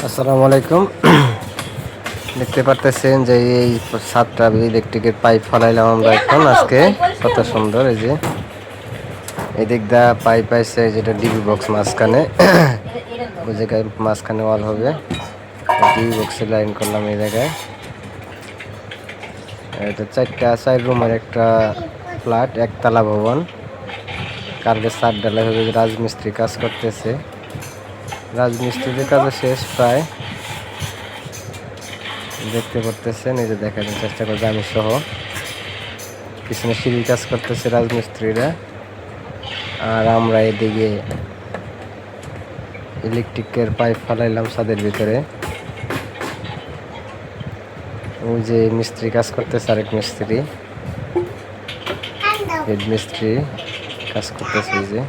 আসসালামু আলাইকুম। দেখতে পারতেছেন যে এই 7টা ইলেকট্রিকের পাইপ ফলাইলাম আমরা এখন আজকে। কত সুন্দর! এই যে এদিক দা পাইপ আছে, যেটা ডিবি বক্স মাঝখানে, ওই জায়গায় মাঝখানে ওয়াল হবে। ডিবি বক্সে লাইন করলাম এই জায়গায়। এটা 4 রুমের একটা ফ্ল্যাট, একতলা ভবন। কালকে 7 ঢালাই হবে। রাজমিস্ত্রি কাজ করতেছে, রাজমিস্ত্রির কাজ শেষ প্রায়। দেখতে পারতেছেন, এই যে দেখানোর চেষ্টা করছি আমি সহ। পিছনে সিঁড়ির কাজ করতেছে রাজমিস্ত্রিরা, আর আমরা এদিকে ইলেকট্রিকের পাইপ ফালাইলাম ছাদের ভিতরে। ওই যে মিস্ত্রি কাজ করতেছে, আরেক মিস্ত্রি, হেড মিস্ত্রি কাজ করতেছে। এই যে